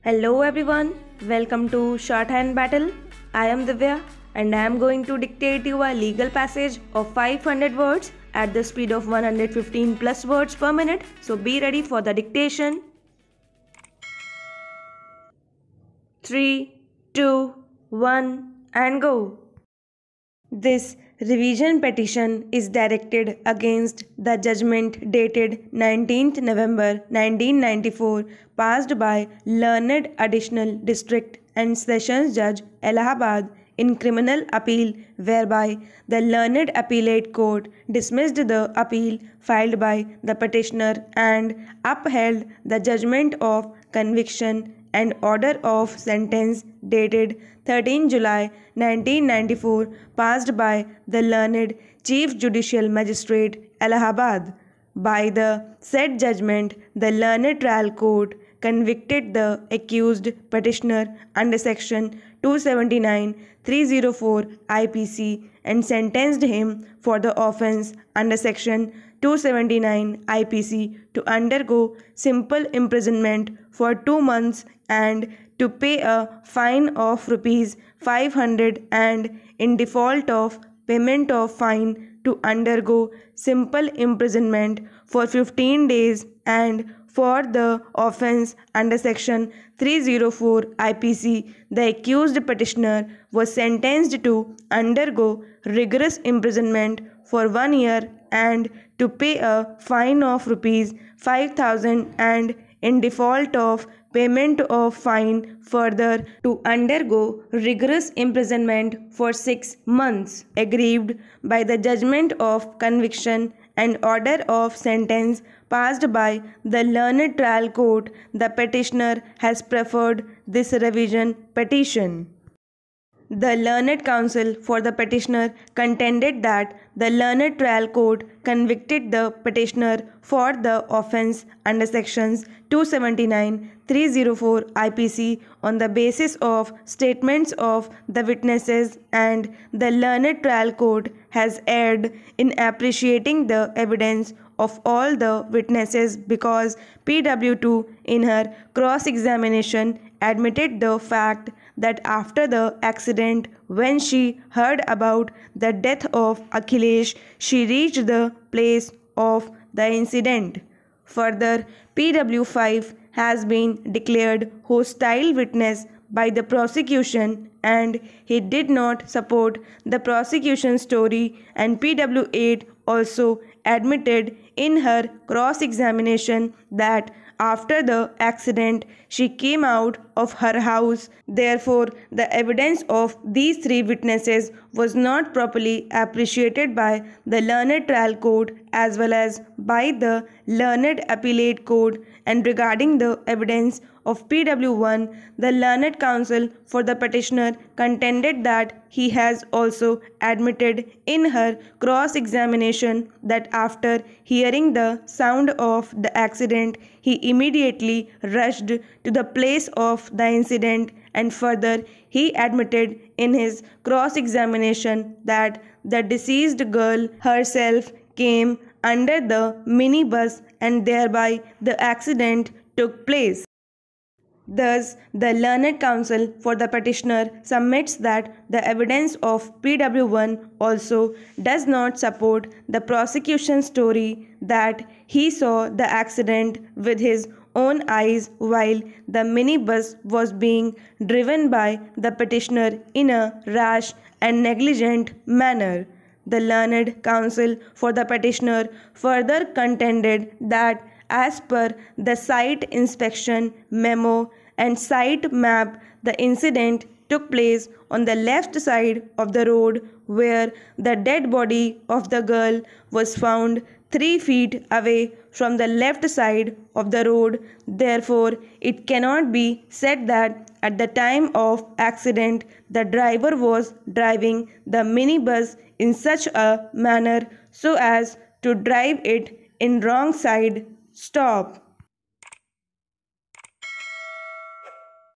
Hello everyone, welcome to Shorthand Battle. I am Divya and I am going to dictate you a legal passage of 500 words at the speed of 115 plus words per minute. So be ready for the dictation. 3, 2, 1 and go. This revision petition is directed against the judgment dated 19th November 1994 passed by Learned Additional District and Sessions Judge Allahabad in criminal appeal, whereby the Learned Appellate Court dismissed the appeal filed by the petitioner and upheld the judgment of conviction and order of sentence dated 13 July 1994 passed by the Learned Chief Judicial Magistrate Allahabad. By the said judgment, the Learned Trial Court convicted the accused petitioner under section 279-304 IPC and sentenced him for the offence under section 279 IPC to undergo simple imprisonment for 2 months and to pay a fine of rupees 500 and in default of payment of fine to undergo simple imprisonment for 15 days and for the offence under section 304 IPC, the accused petitioner was sentenced to undergo rigorous imprisonment for 1 year and to pay a fine of rupees 5,000 and in default of payment of fine further to undergo rigorous imprisonment for 6 months. Aggrieved by the judgment of conviction and order of sentence passed by the Learned Trial Court, the petitioner has preferred this revision petition. The Learned Counsel for the petitioner contended that the Learned Trial Court convicted the petitioner for the offence under sections 279-304 IPC on the basis of statements of the witnesses, and the Learned Trial Court has erred in appreciating the evidence of all the witnesses because PW2 in her cross-examination admitted the fact that after the accident, when she heard about the death of Akhilesh, she reached the place of the incident. Further, PW5 has been declared hostile witness by the prosecution and he did not support the prosecution story, and PW8 also admitted in her cross-examination that after the accident she came out of her house. Therefore, the evidence of these 3 witnesses was not properly appreciated by the Learned Trial Court as well as by the Learned Appellate Court. And regarding the evidence of PW1, the Learned Counsel for the petitioner contended that he has also admitted in her cross-examination that after hearing the sound of the accident, he immediately rushed to the place of the incident, and further he admitted in his cross-examination that the deceased girl herself came under the minibus and thereby the accident took place. Thus, the Learned Counsel for the petitioner submits that the evidence of PW1 also does not support the prosecution story that he saw the accident with his own eyes while the minibus was being driven by the petitioner in a rash and negligent manner. The Learned Counsel for the petitioner further contended that as per the site inspection memo and site map, the incident took place on the left side of the road where the dead body of the girl was found 3 feet away from the left side of the road. Therefore, it cannot be said that at the time of accident the driver was driving the minibus in such a manner so as to drive it in wrong side. Stop.